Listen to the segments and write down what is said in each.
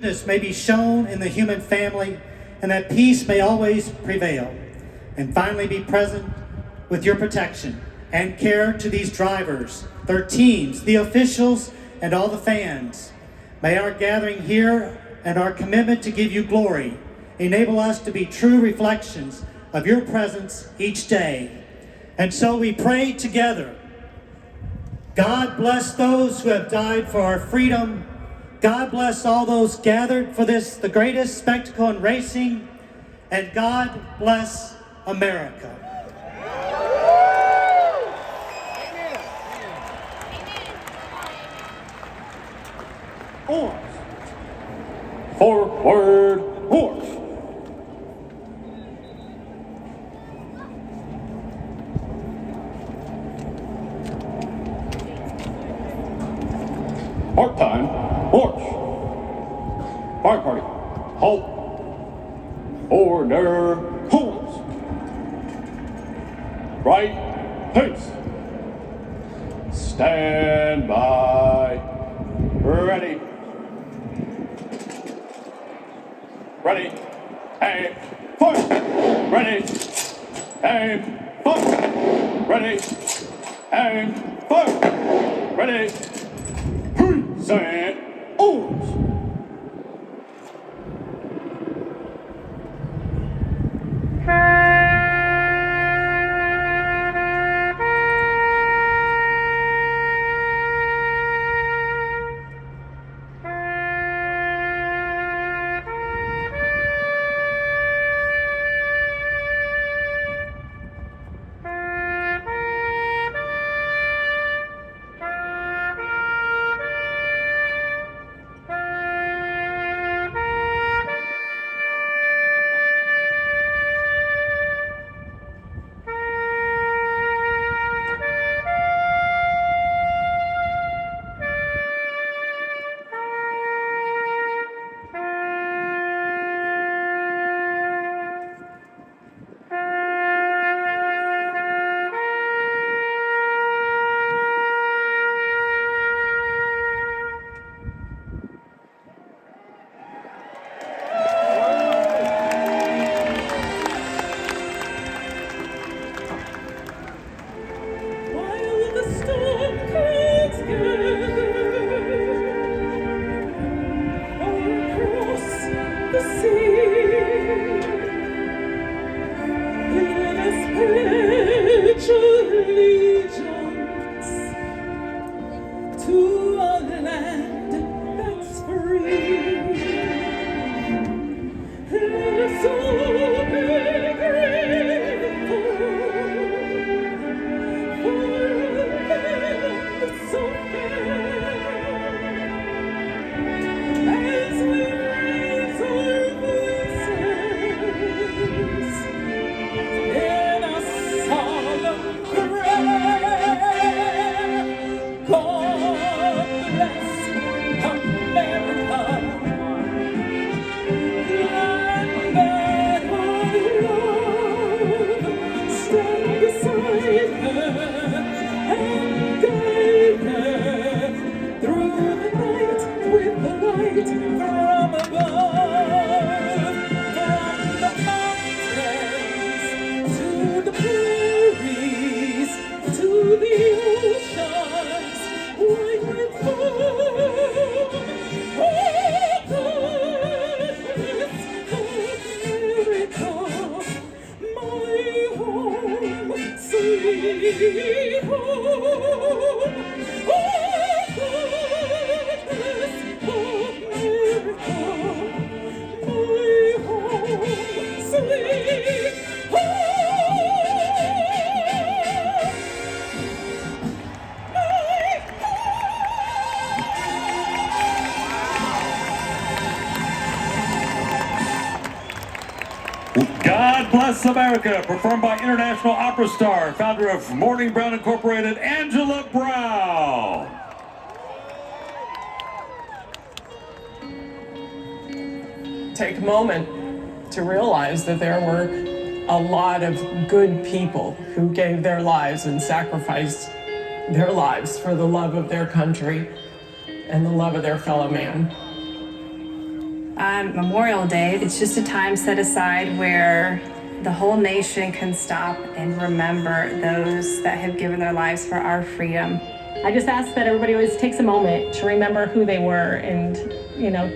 This may be shown in the human family, and that peace may always prevail. And finally, be present with your protection and care to these drivers, their teams, the officials, and all the fans. May our gathering here and our commitment to give you glory enable us to be true reflections of your presence each day. And so we pray together. God bless those who have died for our freedom. God bless all those gathered for this, the greatest spectacle in racing. And God bless America. Horse. Forward, horse. Part time, horse. Fire party, halt. Order, horse. Right, pace. Stand by. Ready. Ready, aim, fire. Ready, aim, fire. Ready, aim, fire. Ready, set, oars. God Bless America, performed by international opera star, founder of Morning Brown Incorporated, Angela Brown. Take a moment to realize that there were a lot of good people who gave their lives and sacrificed their lives for the love of their country and the love of their fellow man. On Memorial Day, it's just a time set aside where the whole nation can stop and remember those that have given their lives for our freedom. I just ask that everybody always takes a moment to remember who they were and,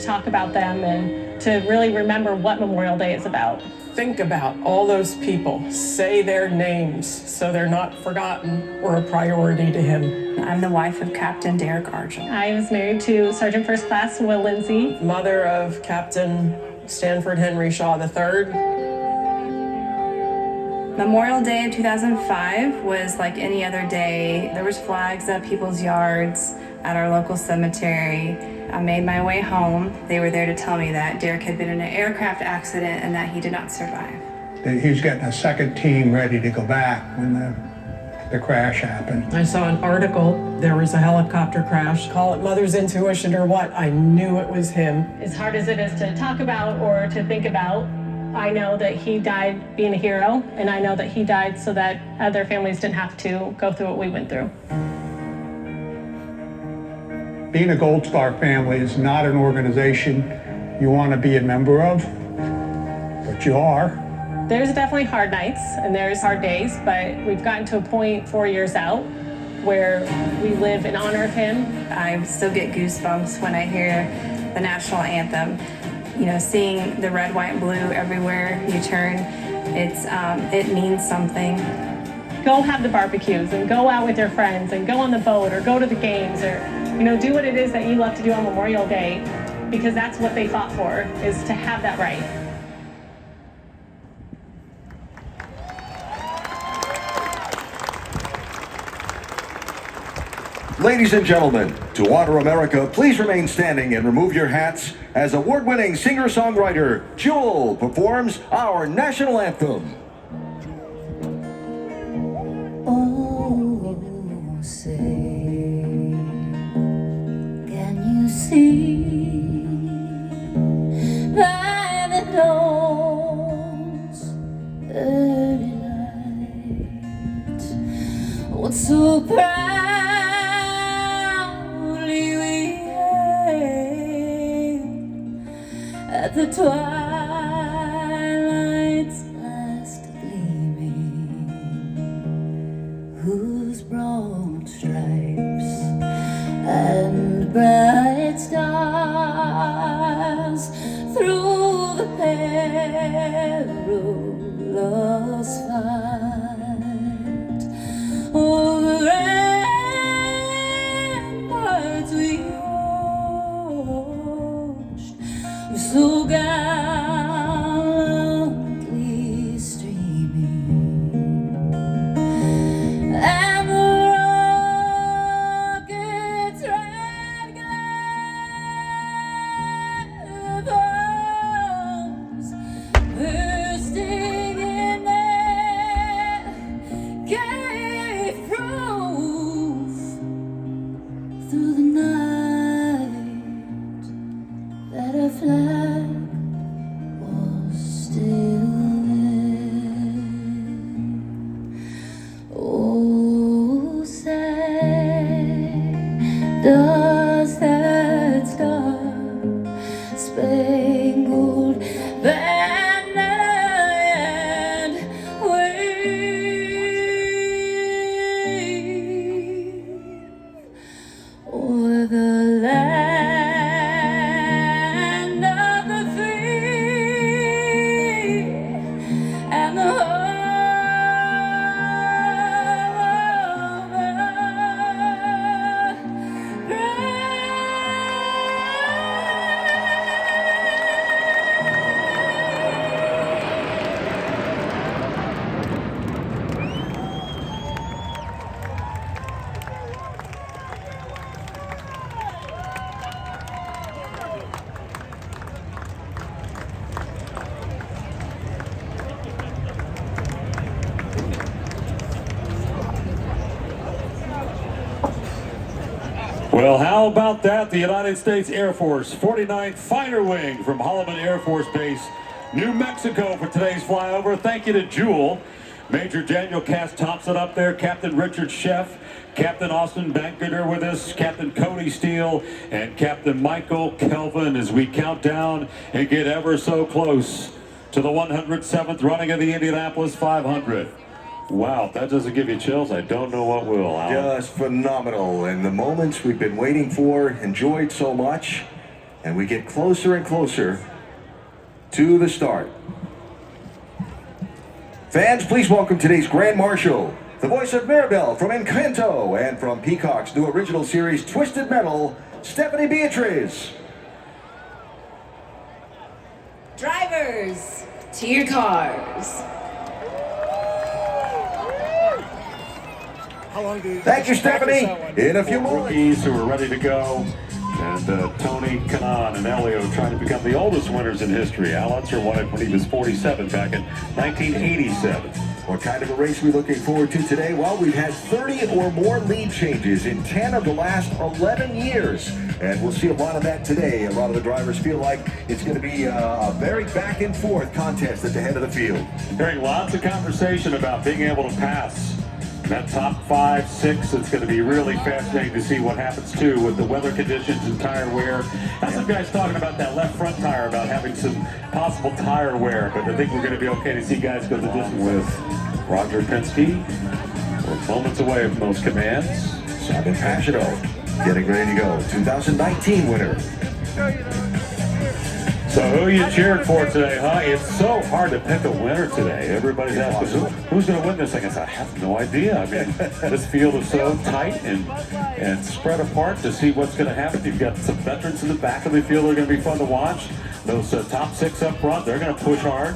talk about them and to really remember what Memorial Day is about. Think about all those people. Say their names so they're not forgotten or a priority to him. I'm the wife of Captain Derek Argel. I was married to Sergeant First Class Will Lindsay. Mother of Captain Stanford Henry Shaw III. Memorial Day in 2005 was like any other day. There was flags at people's yards, at our local cemetery. I made my way home. They were there to tell me that Derek had been in an aircraft accident and that he did not survive. He was getting a second team ready to go back when the crash happened. I saw an article, there was a helicopter crash. Call it mother's intuition or what, I knew it was him. As hard as it is to talk about or to think about, I know that he died being a hero, and I know that he died so that other families didn't have to go through what we went through. Being a Gold Star family is not an organization you want to be a member of, but you are. There's definitely hard nights and there's hard days, but we've gotten to a point 4 years out where we live in honor of him. I still get goosebumps when I hear the national anthem. Seeing the red, white, and blue everywhere you turn, it means something. Go have the barbecues and go out with your friends and go on the boat or go to the games or, do what it is that you love to do on Memorial Day, because that's what they fought for, is to have that right. Ladies and gentlemen, to honor America, please remain standing and remove your hats as award-winning singer-songwriter Jewel performs our national anthem. Oh, say, can you see by the dawn's early light what so proudly we hailed at the twilight's last gleaming, whose broad stripes and bright stars through the perilous fight over ramparts we watched were so gallantly streaming, and the rocket's red glare bombs bursting in there gave proof through the night that our flag was still there. Oh, say, does that star-spangled banner yet wave o'er the land of the free and the home of the brave? Well, how about that? The United States Air Force 49th Fighter Wing from Holloman Air Force Base, New Mexico for today's flyover. Thank you to Jewel. Major Daniel Cass Thompson up there, Captain Richard Sheff, Captain Austin Bankerter with us, Captain Cody Steele, and Captain Michael Kelvin as we count down and get ever so close to the 107th running of the Indianapolis 500. Wow, if that doesn't give you chills, I don't know what will, Alan. Just phenomenal, and the moments we've been waiting for, enjoyed so much, and we get closer and closer to the start. Fans, please welcome today's Grand Marshal, the voice of Mirabelle from Encanto, and from Peacock's new original series Twisted Metal, Stephanie Beatriz. Drivers, to your cars. Thank you, Stephanie. In a few moments. Rookies who are ready to go. And Tony Kanaan and Elio trying to become the oldest winners in history. Al Unser won it when he was 47 back in 1987. What kind of a race are we looking forward to today? Well, we've had 30 or more lead changes in 10 of the last 11 years. And we'll see a lot of that today. A lot of the drivers feel like it's going to be a very back and forth contest at the head of the field. Hearing lots of conversation about being able to pass that top 5, 6. It's going to be really fascinating to see what happens too with the weather conditions and tire wear. That's some guys talking about that left front tire, about having some possible tire wear, but I think we're going to be okay to see guys go the distance with Roger Penske. We're moments away from those commands. Simon Pagenaud getting ready to go. 2019 winner. So who you cheered for today, huh? It's so hard to pick a winner today. Everybody's asking, who's going to win this thing? I said, I have no idea. I mean, this field is so tight and spread apart to see what's going to happen. You've got some veterans in the back of the field that are going to be fun to watch. Those top 6 up front, they're going to push hard.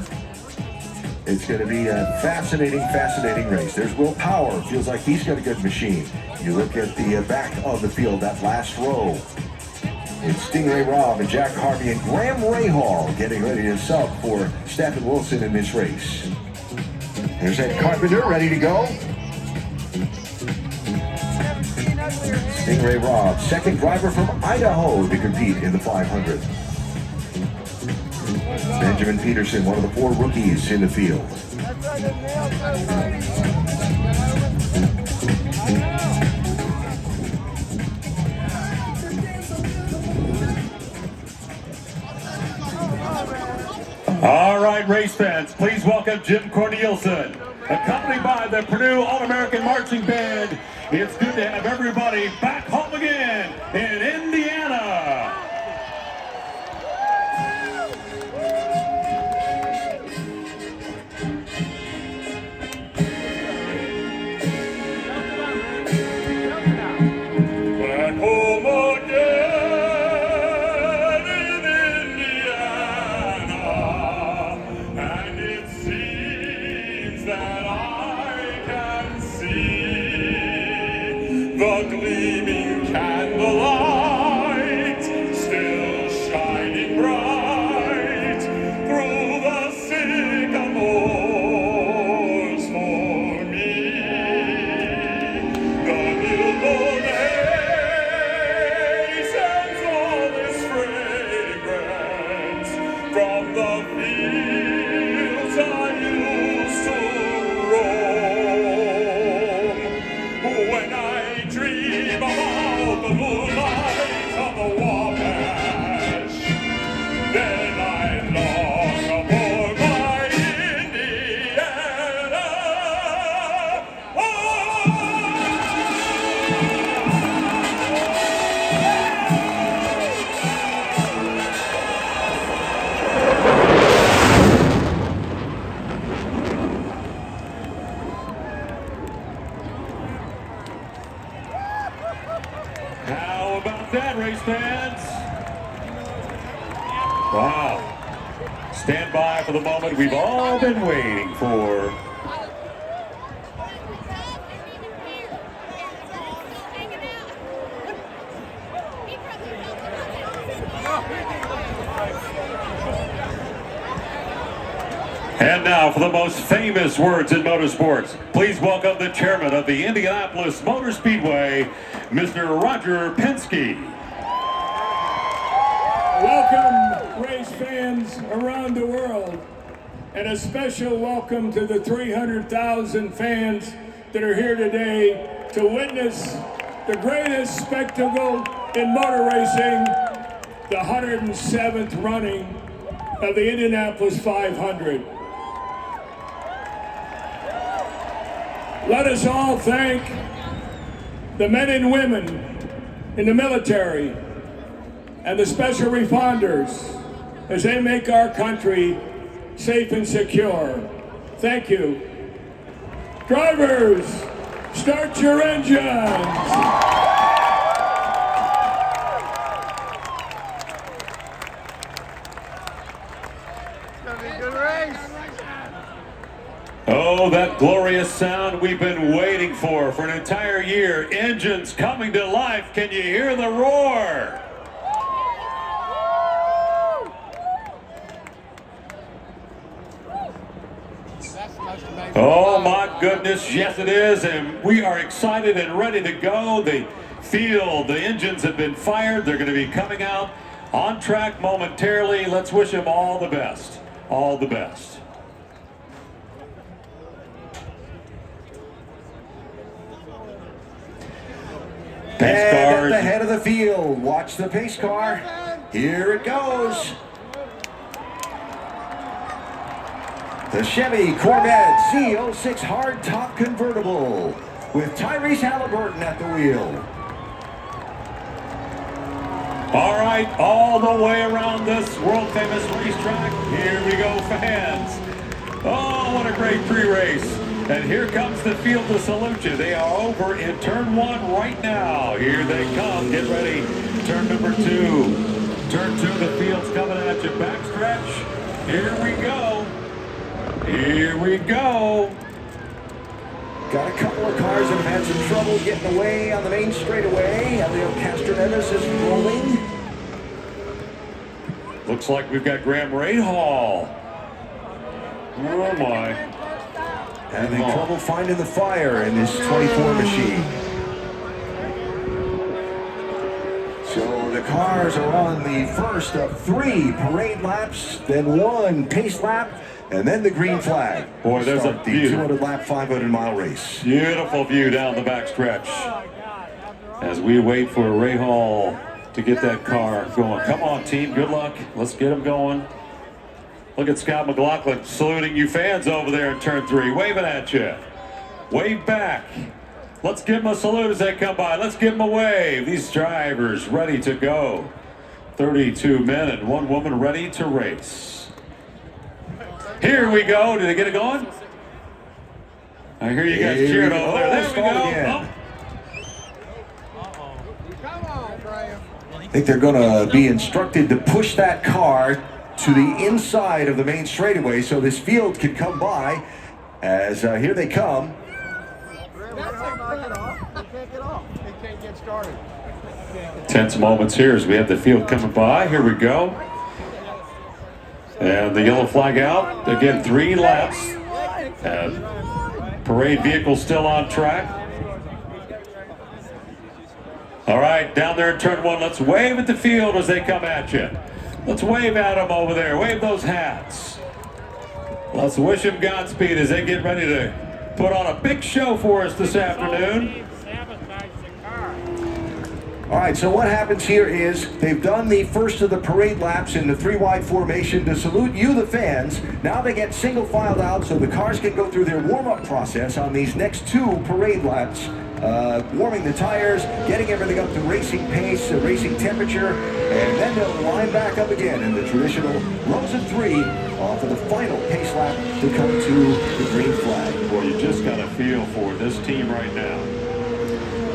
It's going to be a fascinating race. There's Will Power. Feels like he's got a good machine. You look at the back of the field, that last row. It's Stingray Robb and Jack Harvey and Graham Rahal getting ready to sub for Stephen Wilson in this race. There's Ed Carpenter ready to go. Stingray Robb, second driver from Idaho to compete in the 500. Benjamin Peterson, one of the 4 rookies in the field. All right, race fans, please welcome Jim Corneliuson, accompanied by the Purdue All-American Marching Band. It's good to have everybody back home again in Indiana. Back home again. The gleaming candlelight still shining bright through the sycamores for me. The billboard sends all this fragrance from the fields I used to roam. When I dream about the moonlight of the Wabash, then I long for my Indiana. How about that, race fans? Wow. Stand by for the moment we've all been waiting for. And now for the most famous words in motorsports, please welcome the chairman of the Indianapolis Motor Speedway, Mr. Roger Penske. Welcome, race fans around the world. And a special welcome to the 300,000 fans that are here today to witness the greatest spectacle in motor racing, the 107th running of the Indianapolis 500. Let us all thank the men and women in the military and the special responders as they make our country safe and secure. Thank you. Drivers, start your engines. Oh, that glorious sound we've been waiting for an entire year. Engines coming to life. Can you hear the roar? Oh my goodness, yes it is, and we are excited and ready to go. The field, the engines have been fired. They're going to be coming out on track momentarily. Let's wish them all the best. All the best. Pace car at the head of the field. Watch the pace car. Here it goes. The Chevy Corvette Z06 hardtop convertible with Prerace at the wheel. All right, all the way around this world-famous racetrack. Here we go, fans. Oh, what a great pre-race. And here comes the field to salute you. They are over in turn 1 right now. Here they come. Get ready. Turn number 2. Turn 2, the field's coming at you. Backstretch. Here we go. Here we go. Got a couple of cars that have had some trouble getting away on the main straightaway. Elio Castroneves is rolling. Looks like we've got Graham Rahal. Oh my. Having trouble finding the fire in this 24 machine. So the cars are on the first of 3 parade laps, then 1 pace lap, and then the green flag. Boy, there's a the 200 lap, 500 mile race. Beautiful view down the back stretch. As we wait for Rahal to get that car going. Come on, team, good luck. Let's get them going. Look at Scott McLaughlin saluting you fans over there in turn 3, waving at you. Wave back. Let's give them a salute as they come by. Let's give them a wave. These drivers ready to go. 32 men and 1 woman ready to race. Here we go. Did they get it going? I hear you guys cheering over there. There we go. I think they're going to be instructed to push that car to the inside of the main straightaway so this field can come by as here they come. Tense moments here as we have the field coming by. Here we go. And the yellow flag out. Again, 3 laps. And parade vehicle still on track. All right, down there in turn 1. Let's wave at the field as they come at you. Let's wave at them over there. Wave those hats. Let's wish them Godspeed as they get ready to put on a big show for us this afternoon. All right, so what happens here is they've done the first of the parade laps in the 3 wide formation to salute you, the fans. Now they get single filed out so the cars can go through their warm-up process on these next 2 parade laps. Warming the tires, getting everything up to racing pace, racing temperature, and then they'll line back up again in the traditional rows of 3 for the final pace lap to come to the green flag. Boy, you just got a feel for this team right now.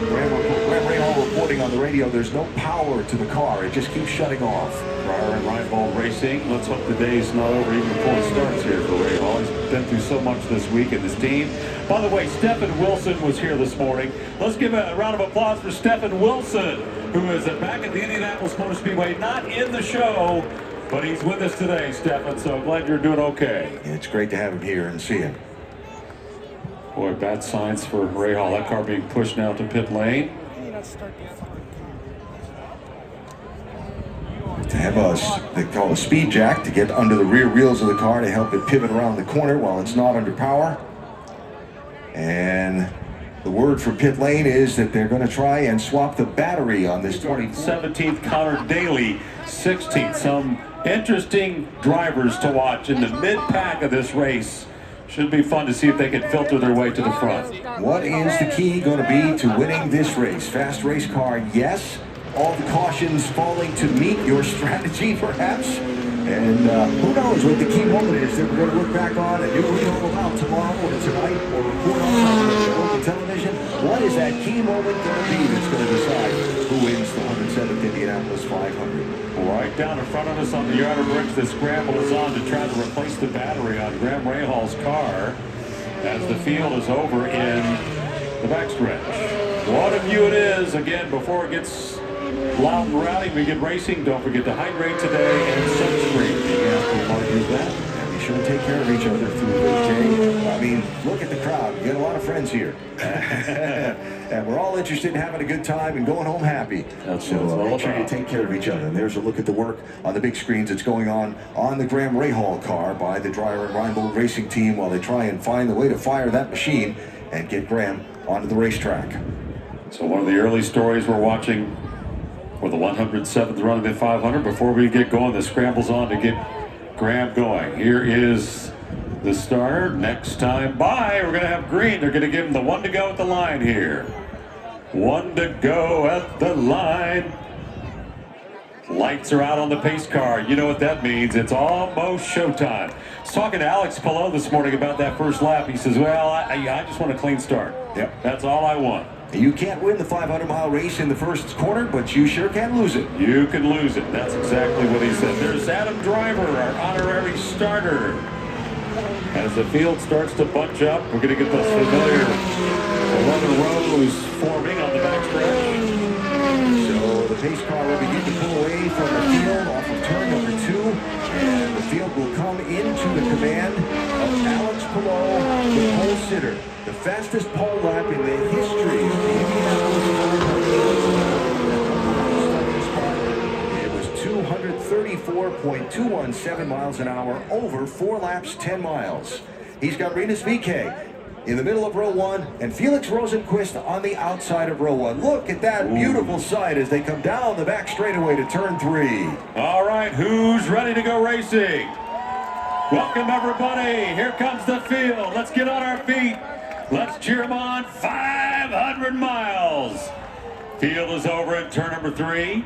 Graham Rahal reporting on the radio, there's no power to the car, it just keeps shutting off. Pryor and Reinbold Racing, let's hope the day's not over even before it starts here for Rahal. He's been through so much this week in his team. By the way, Stephen Wilson was here this morning. Let's give a round of applause for Stephen Wilson, who is back at the Indianapolis Motor Speedway, not in the show, but he's with us today, Stephen, so glad you're doing okay. It's great to have him here and see him. Boy, bad signs for Rahal. That car being pushed now to pit lane. to have they call a speed jack to get under the rear wheels of the car to help it pivot around the corner while it's not under power. And the word from pit lane is that they're going to try and swap the battery on this 17th, Connor Daly, 16th. Some interesting drivers to watch in the mid-pack of this race. Should be fun to see if they can filter their way to the front. What is the key going to be to winning this race? Fast race car, yes. All the cautions falling to meet your strategy, perhaps. And who knows what the key moment is that we're going to look back on and do read all about tomorrow or tonight or report on television. What is that key moment going to be that's going to decide who wins the 107th Indianapolis 500? Right down in front of us on the Yarder Bridge, the scramble is on to try to replace the battery on Graham Rahal's car as the field is over in the backstretch. What a view it is. Again, before it gets loud and rowdy, we get racing. Don't forget to hydrate today and sunscreen. Yeah, we'll argue that. And be sure to take care of each other through the day. I mean, look at the crowd. You got a lot of friends here. And we're all interested in having a good time and going home happy. So make sure you take care of each other. And there's a look at the work on the big screens that's going on the Graham Rahal car by the Dreyer and Reinbold racing team while they try and find the way to fire that machine and get Graham onto the racetrack. So one of the early stories we're watching for the 107th run of the 500. Before we get going, the scramble's on to get Graham going. Here is the starter. Next time by, we're going to have green. They're going to give him the one to go at the line here. One to go at the line. Lights are out on the pace car. You know what that means. It's almost showtime. I was talking to Alex Palou this morning about that first lap. He says, well, I just want a clean start. Yep. That's all I want. You can't win the 500-mile race in the first corner, but you sure can lose it. You can lose it. That's exactly what he said. There's Adam Driver, our honorary starter. As the field starts to bunch up, we're going to get those familiar 11 rows forming on the backstretch. So the pace car will begin to pull away from the field off of turn number 2, and the field will come into the command of Alex Palou, the pole sitter. The fastest pole lap in the history of the Indianapolis 500. It was 234.217 miles an hour over 4 laps, 10 miles. He's got Rinus VeeKay in the middle of row 1 and Felix Rosenqvist on the outside of row 1. Look at that beautiful sight as they come down the back straightaway to turn 3. All right, who's ready to go racing? Welcome, everybody. Here comes the field. Let's get on our feet. Let's cheer them on. 500 miles. Field is over at turn number 3.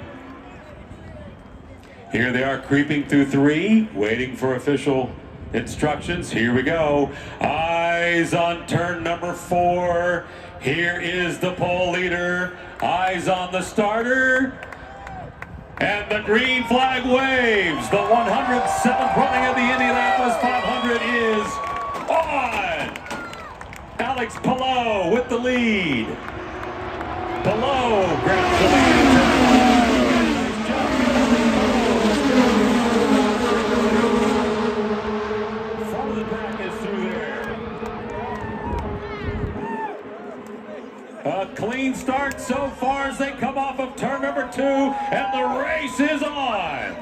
Here they are creeping through 3, waiting for official instructions. Here we go. Eyes on turn number 4. Here is the pole leader. Eyes on the starter. And the green flag waves. The 107th running of the Indianapolis 500 is on. Alex Palou with the lead. Palou grabs the lead. Front of the pack is through there. A clean start so far as they come off of turn number 2, and the race is on.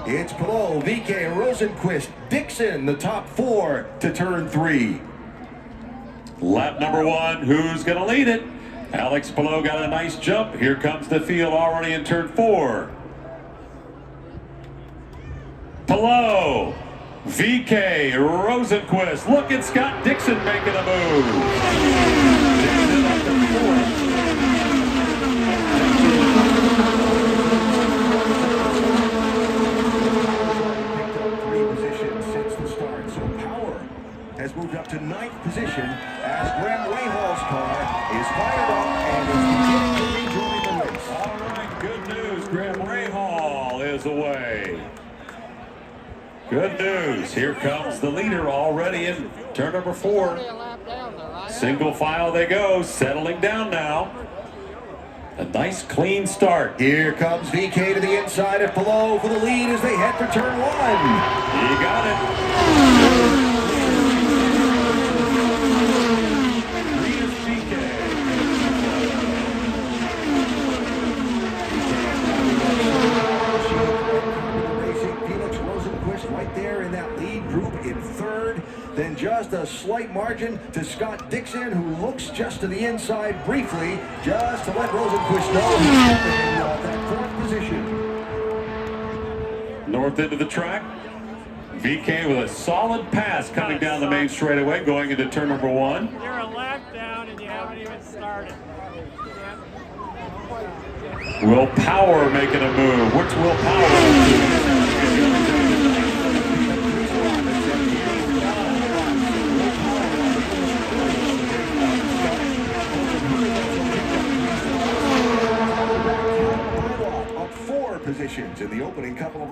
It's Palou, VeeKay, Rosenqvist, Dixon, the top 4 to turn 3. Lap number 1, who's going to lead it? Alex Palou got a nice jump. Here comes the field already in turn 4. Palou, VeeKay, Rosenqvist. Look at Scott Dixon making a move. Dixon up to 4th. Has moved up to 9th position as Graham Rahal's car is fired up and is beginning to rejoin the race. All right, good news. Graham Rahal is away. Good news. Here comes the leader already in turn number 4. Single file they go, settling down now. A nice clean start. Here comes VeeKay to the inside of Palou for the lead as they head for turn 1. He got it. then just a slight margin to Scott Dixon, who looks just to the inside briefly, just to let Rosenquist know he's in that fourth position. North end of the track. VK with a solid pass coming down the main straightaway, going into turn number 1. You're a lap down and you haven't even started. Will Power making a move. What's Will Power up to? Up 4 positions in the opening couple of